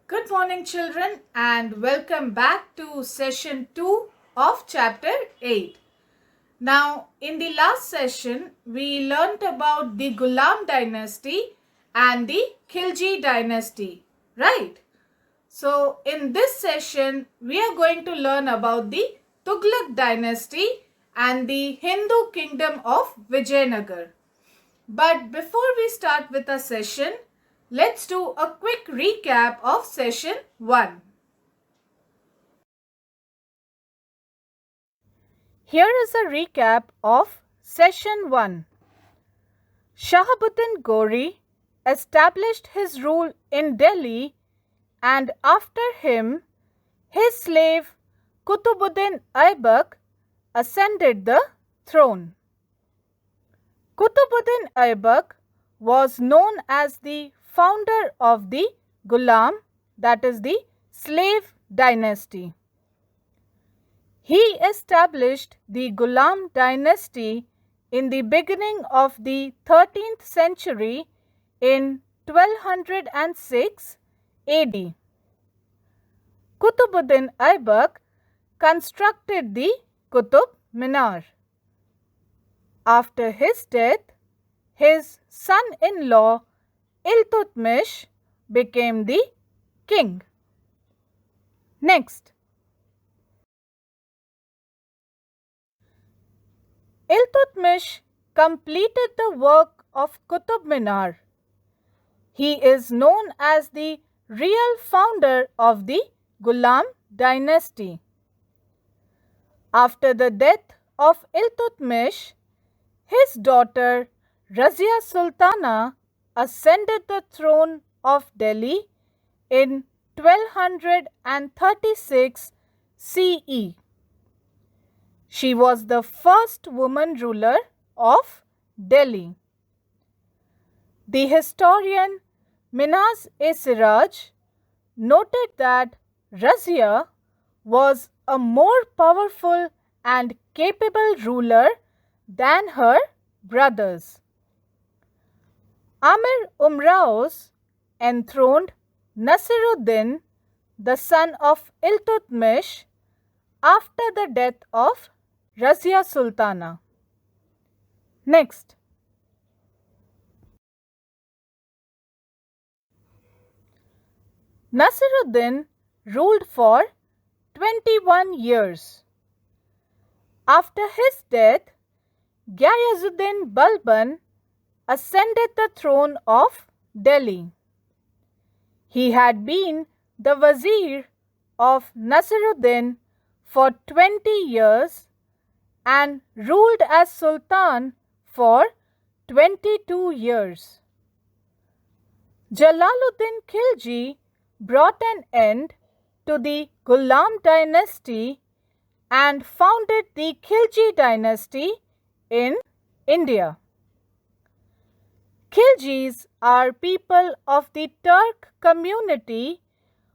Good morning children and welcome back to session 2 of chapter 8. Now in the last session we learnt about the Ghulam dynasty and the Khilji dynasty, right? So in this session we are going to learn about the Tughlaq dynasty and the Hindu kingdom of Vijaynagar. But before we start with our session, let's do a quick recap of session 1. Here is a recap of session 1. Shahabuddin Ghori established his rule in Delhi and after him, his slave Kutubuddin Aibak ascended the throne. Kutubuddin Aibak was known as the founder of the Ghulam, that is the slave dynasty. He established the Ghulam dynasty in the beginning of the 13th century in 1206 AD. Kutubuddin Aibak constructed the Qutub Minar. After his death, his son-in-law Iltutmish became the king. Next, Iltutmish completed the work of Qutub Minar. He is known as the real founder of the Ghulam dynasty. After the death of Iltutmish, his daughter Razia Sultana ascended the throne of Delhi in 1236 CE. She was the first woman ruler of Delhi. The historian Minhaj-e-Siraj noted that Razia was a more powerful and capable ruler than her brothers. Amir Umraos enthroned Nasiruddin, the son of Iltutmish, after the death of Razia Sultana. Next, Nasiruddin ruled for 21 years. After his death, Ghayazuddin Balban ascended the throne of Delhi. He had been the Wazir of Nasiruddin for 20 years and ruled as Sultan for 22 years. Jalaluddin Khilji brought an end to the Ghulam dynasty and founded the Khilji dynasty in India. Khiljis are people of the Turk community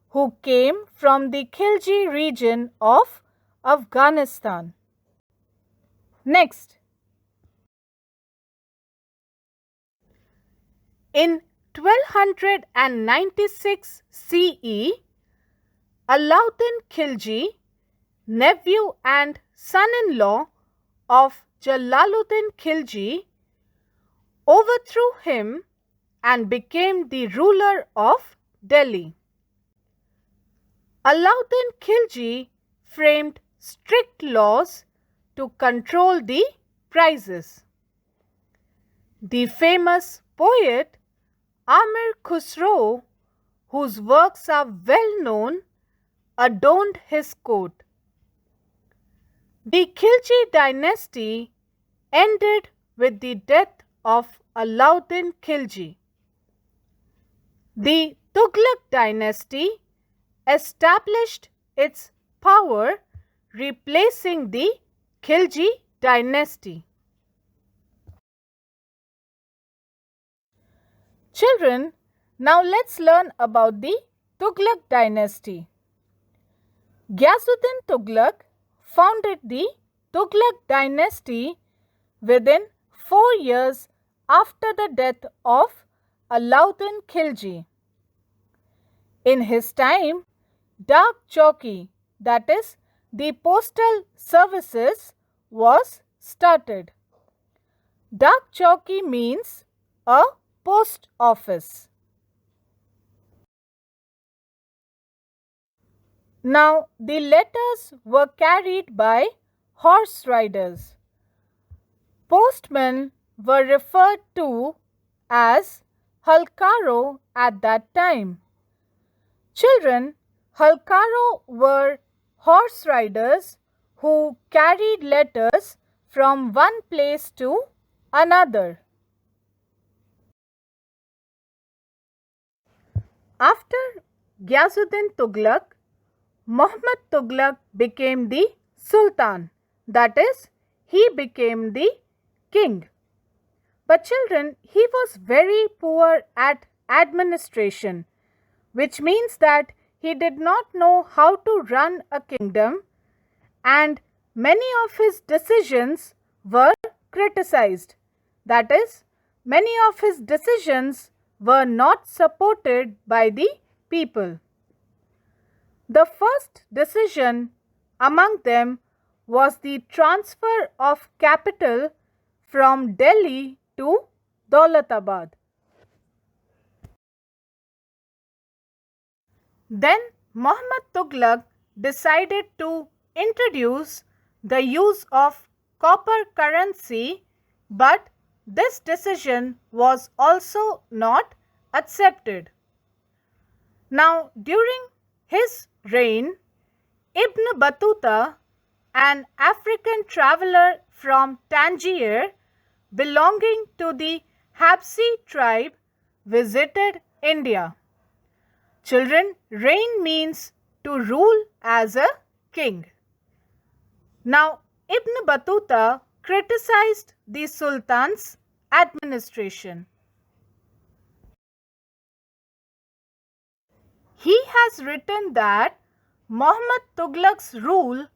who came from the Khilji region of Afghanistan. Next, in 1296 CE, Alauddin Khilji, nephew and son-in-law of Jalaluddin Khilji, overthrew him and became the ruler of Delhi. Alauddin Khilji framed strict laws to control the prices. The famous poet Amir Khusro, whose works are well known, adorned his court. The Khilji dynasty ended with the death of Alauddin Khilji. The Tughlaq dynasty established its power, replacing the Khilji dynasty. Children, now let's learn about the Tughlaq dynasty. Ghiyasuddin Tughlaq founded the Tughlaq dynasty within 4 years after the death of Alauddin Khilji. In his time, Dak Chowki, that is, the postal services, was started. Dak Chowki means a post office. Now, the letters were carried by horse riders. Postmen were referred to as halkaro at that time. Children, halkaro were horse riders who carried letters from one place to another. After Ghiyasuddin Tughlaq, Muhammad Tughlaq became the Sultan, that is, he became the king. But children, he was very poor at administration, which means that he did not know how to run a kingdom, and many of his decisions were criticized. That is, many of his decisions were not supported by the people. The first decision among them was the transfer of capital from Delhi to Daulatabad. Then Muhammad Tughlaq decided to introduce the use of copper currency, but this decision was also not accepted. Now, during his reign, Ibn Battuta, an African traveler from Tangier belonging to the Habsi tribe, visited India. Children, reign means to rule as a king. Now, Ibn Battuta criticized the Sultan's administration. He has written that Muhammad Tughlaq's rule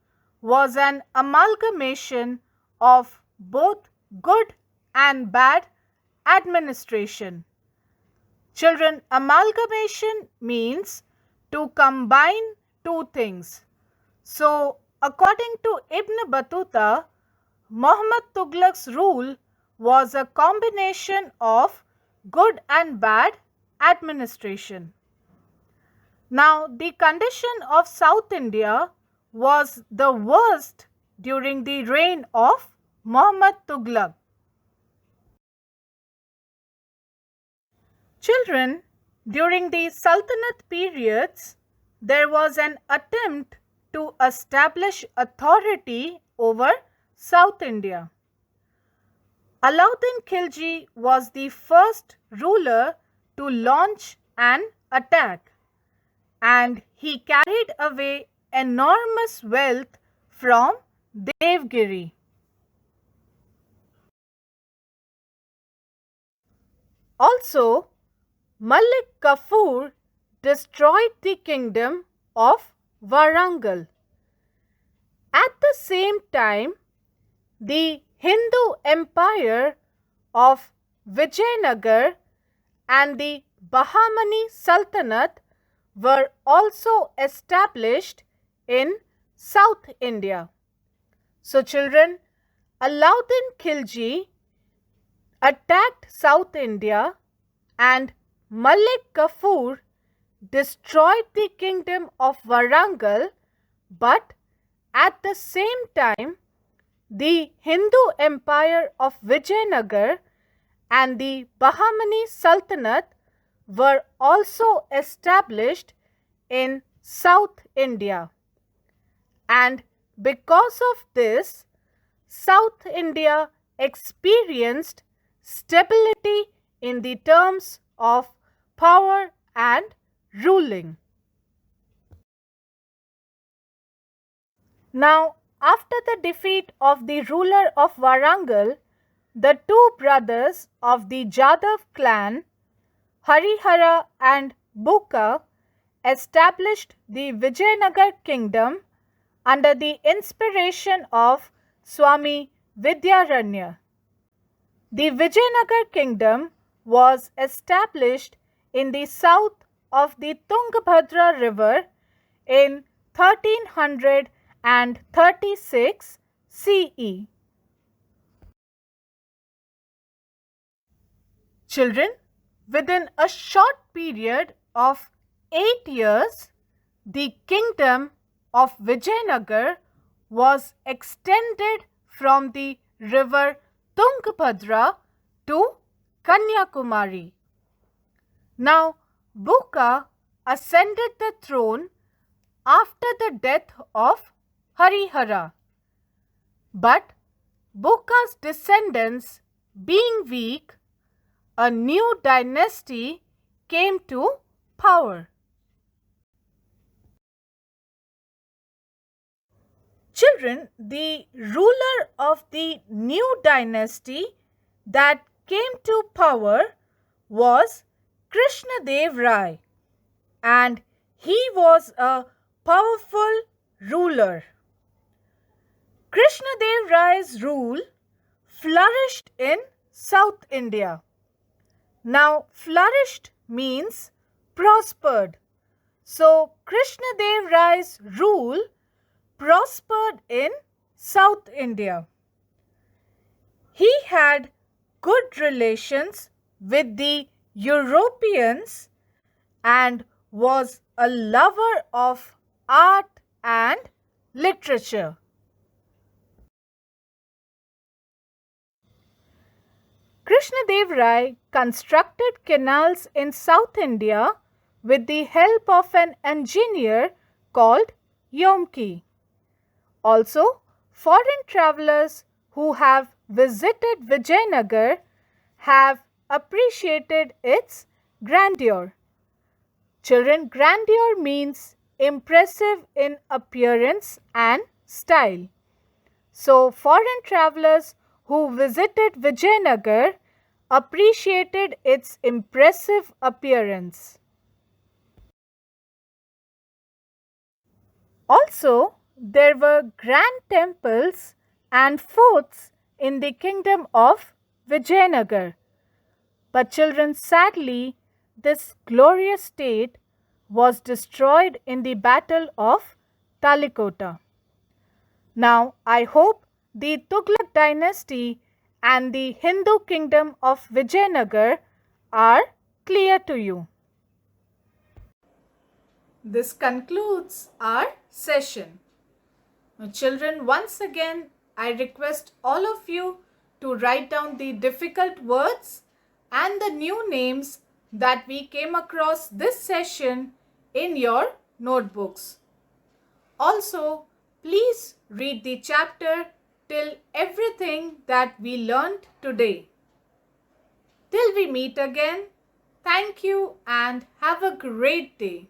was an amalgamation of both good and bad administration. Children, amalgamation means to combine two things. So, according to Ibn Battuta, Muhammad Tughlaq's rule was a combination of good and bad administration. Now, the condition of South India was the worst during the reign of Muhammad Tughlaq. Children, during the Sultanate periods, there was an attempt to establish authority over South India. Alauddin Khilji was the first ruler to launch an attack, and he carried away enormous wealth from Devgiri. Also, Malik Kafur destroyed the kingdom of Warangal. At the same time, the Hindu empire of Vijaynagar and the Bahmani Sultanate were also established in South India. So children, Alauddin Khilji attacked South India and Malik Kafur destroyed the kingdom of Warangal, but at the same time, the Hindu empire of Vijaynagar and the Bahmani Sultanate were also established in South India. And because of this, South India experienced stability in the terms of power and ruling. Now, after the defeat of the ruler of Warangal, the two brothers of the Jadav clan, Harihara and Buka, established the Vijayanagar kingdom under the inspiration of Swami Vidyaranya. The Vijayanagar kingdom was established in the south of the Tungabhadra river in 1336 CE. Children, within a short period of 8 years, the kingdom of Vijaynagar was extended from the river Tungabhadra to Kanyakumari. Now, Bhuka ascended the throne after the death of Harihara. But Bhuka's descendants being weak, a new dynasty came to power. Children, the ruler of the new dynasty that came to power was Krishnadev Rai, and he was a powerful ruler. Krishnadev Rai's rule flourished in South India. Now, flourished means prospered. So, Krishnadev Rai's rule prospered in South India. He had good relations with the Europeans and was a lover of art and literature. Krishnadev Rai constructed canals in South India with the help of an engineer called Yomki. Also, foreign travelers who have visited Vijaynagar have appreciated its grandeur. Children, grandeur means impressive in appearance and style. So, foreign travelers who visited Vijaynagar appreciated its impressive appearance. Also, there were grand temples and forts in the kingdom of Vijaynagar. But children, sadly, this glorious state was destroyed in the battle of Talikota. Now, I hope the Tughlaq Dynasty and the Hindu kingdom of Vijaynagar are clear to you. This concludes our session. Now, children, once again, I request all of you to write down the difficult words and the new names that we came across this session in your notebooks. Also, please read the chapter till everything that we learned today. Till we meet again, thank you and have a great day.